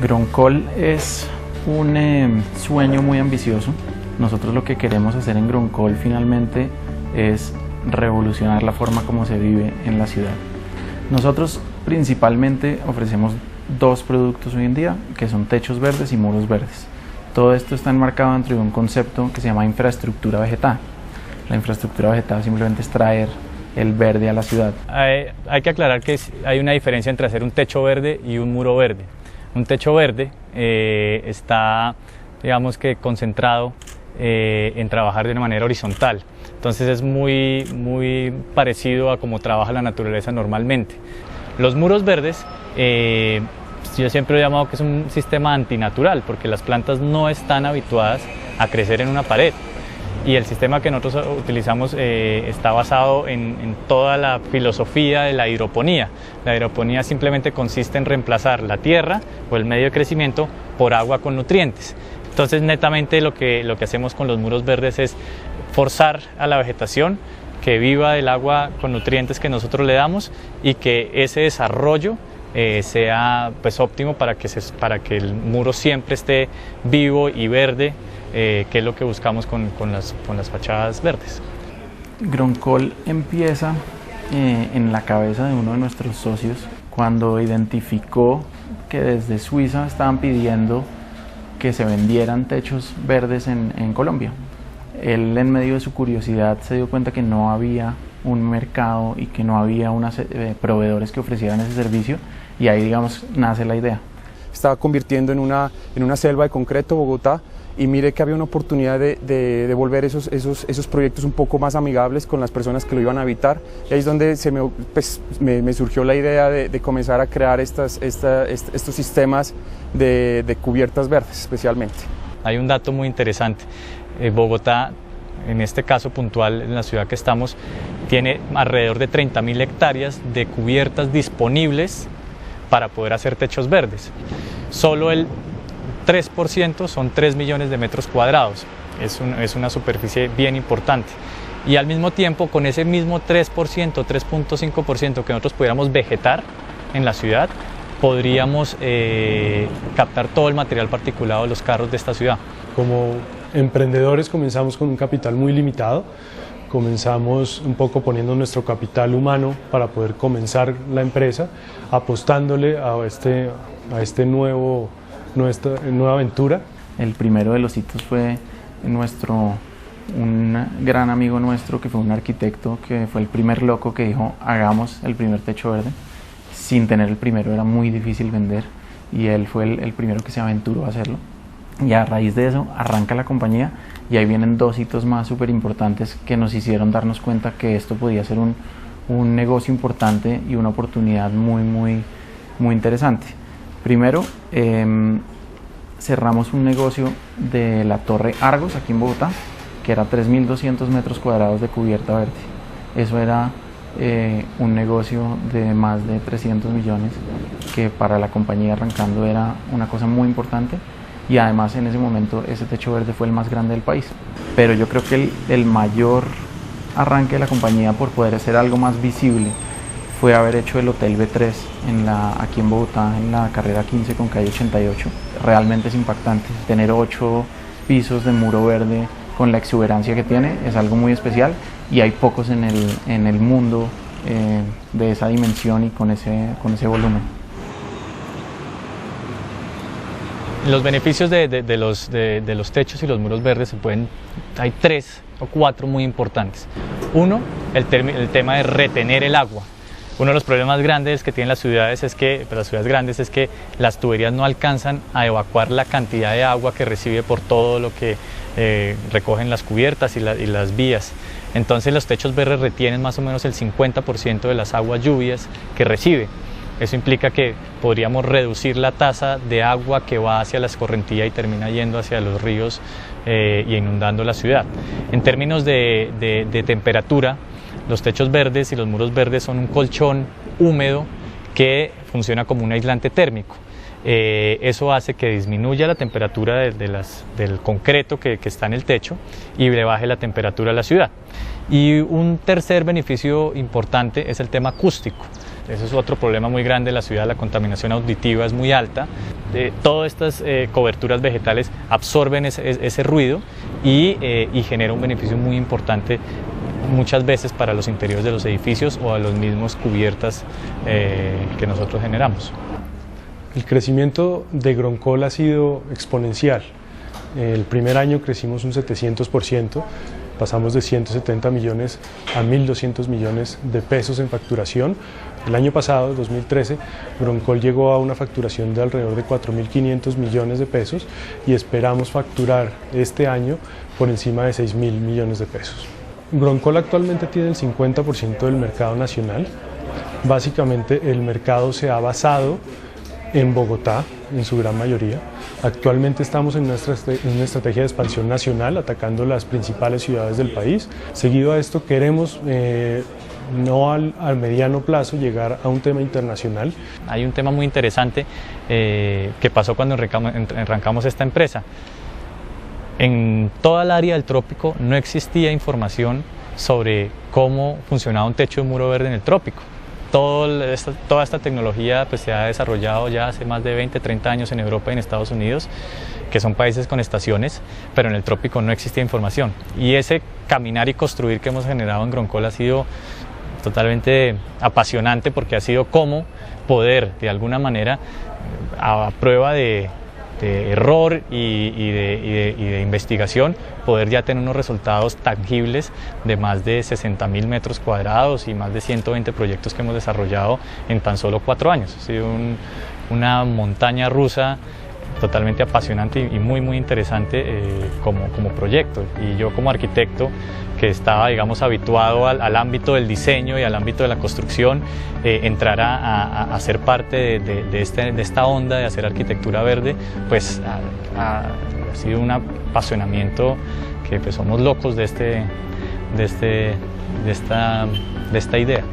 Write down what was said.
Groncol es un sueño muy ambicioso. Nosotros lo que queremos hacer en Groncol finalmente es revolucionar la forma como se vive en la ciudad. Nosotros principalmente ofrecemos dos productos hoy en día, que son techos verdes y muros verdes. Todo esto está enmarcado dentro de un concepto que se llama infraestructura vegetal. La infraestructura vegetal simplemente es traer el verde a la ciudad. Hay que aclarar que hay una diferencia entre hacer un techo verde y un muro verde. Un techo verde está, digamos que, concentrado en trabajar de una manera horizontal. Entonces es muy parecido a cómo trabaja la naturaleza normalmente. Los muros verdes, yo siempre he llamado que es un sistema antinatural, porque las plantas no están habituadas a crecer en una pared. Y el sistema que nosotros utilizamos está basado en toda la filosofía de la hidroponía. La hidroponía simplemente consiste en reemplazar la tierra o el medio de crecimiento por agua con nutrientes. Entonces, netamente lo que hacemos con los muros verdes es forzar a la vegetación que viva del agua con nutrientes que nosotros le damos y que ese desarrollo sea pues óptimo para que el muro siempre esté vivo y verde, que es lo que buscamos con las fachadas verdes. Groncol empieza en la cabeza de uno de nuestros socios cuando identificó que desde Suiza estaban pidiendo que se vendieran techos verdes en Colombia. Él, en medio de su curiosidad, se dio cuenta que no había un mercado y que no había proveedores que ofrecieran ese servicio, y ahí, digamos, nace la idea. Estaba convirtiendo en una selva de concreto Bogotá, y mire que había una oportunidad de volver esos proyectos un poco más amigables con las personas que lo iban a habitar, y ahí es donde me surgió la idea de comenzar a crear estos sistemas de cubiertas verdes especialmente. Hay un dato muy interesante. Bogotá, en este caso puntual, en la ciudad que estamos, tiene alrededor de 30.000 hectáreas de cubiertas disponibles para poder hacer techos verdes. Solo el 3% son 3 millones de metros cuadrados. Es una superficie bien importante. Y al mismo tiempo, con ese mismo 3%, 3.5% que nosotros pudiéramos vegetar en la ciudad, podríamos captar todo el material particulado de los carros de esta ciudad. Como emprendedores comenzamos con un capital muy limitado. Comenzamos un poco poniendo nuestro capital humano para poder comenzar la empresa, apostándole a esta nueva aventura. El primero de los hitos fue un gran amigo nuestro, que fue un arquitecto, que fue el primer loco que dijo: hagamos el primer techo verde. Sin tener el primero era muy difícil vender, y él fue el primero que se aventuró a hacerlo. Y a raíz de eso arranca la compañía, y ahí vienen dos hitos más súper importantes que nos hicieron darnos cuenta que esto podía ser un negocio importante y una oportunidad muy interesante. Primero, cerramos un negocio de la Torre Argos aquí en Bogotá, que era 3.200 metros cuadrados de cubierta verde. Eso era un negocio de más de 300 millones, que para la compañía arrancando era una cosa muy importante. Y además, en ese momento, ese techo verde fue el más grande del país. Pero yo creo que el mayor arranque de la compañía por poder hacer algo más visible fue haber hecho el Hotel B3 aquí en Bogotá, en la carrera 15 con calle 88. Realmente es impactante. Tener 8 pisos de muro verde con la exuberancia que tiene es algo muy especial, y hay pocos en el mundo de esa dimensión y con ese volumen. Los beneficios de los techos y los muros verdes hay 3 o 4 muy importantes. Uno, el tema de retener el agua. Uno de los problemas grandes que tienen las ciudades grandes es que las tuberías no alcanzan a evacuar la cantidad de agua que recibe por todo lo que recogen las cubiertas y las vías. Entonces los techos verdes retienen más o menos el 50% de las aguas lluvias que recibe. Eso implica que podríamos reducir la tasa de agua que va hacia la escorrentía y termina yendo hacia los ríos y inundando la ciudad. En términos de temperatura, los techos verdes y los muros verdes son un colchón húmedo que funciona como un aislante térmico. Eso hace que disminuya la temperatura del concreto que está en el techo y le baje la temperatura a la ciudad. Y un tercer beneficio importante es el tema acústico. Eso es otro problema muy grande de la ciudad, la contaminación auditiva es muy alta. Todas estas coberturas vegetales absorben ese ruido y genera un beneficio muy importante muchas veces para los interiores de los edificios o a los mismos cubiertas que nosotros generamos. El crecimiento de Groncol ha sido exponencial. El primer año crecimos un 700%, pasamos de 170 millones a 1.200 millones de pesos en facturación. El año pasado, 2013, Groncol llegó a una facturación de alrededor de 4.500 millones de pesos y esperamos facturar este año por encima de 6.000 millones de pesos. Groncol actualmente tiene el 50% del mercado nacional. Básicamente el mercado se ha basado en Bogotá, en su gran mayoría. Actualmente estamos en una estrategia de expansión nacional, atacando las principales ciudades del país. Seguido a esto queremos, no al mediano plazo, llegar a un tema internacional. Hay un tema muy interesante que pasó cuando arrancamos esta empresa. En toda el área del trópico no existía información sobre cómo funcionaba un techo de muro verde en el trópico. Toda esta tecnología pues, se ha desarrollado ya hace más de 20, 30 años en Europa y en Estados Unidos, que son países con estaciones, pero en el trópico no existía información. Y ese caminar y construir que hemos generado en Groncol ha sido totalmente apasionante, porque ha sido cómo poder, de alguna manera, a prueba de error y de investigación, poder ya tener unos resultados tangibles de más de 60.000 metros cuadrados y más de 120 proyectos que hemos desarrollado en tan solo 4 años. Ha sido una montaña rusa totalmente apasionante y muy interesante como proyecto. Y yo como arquitecto, que estaba, digamos, habituado al ámbito del diseño y al ámbito de la construcción, entrar a ser parte de esta onda de hacer arquitectura verde, pues ha sido un apasionamiento que pues somos locos de esta idea.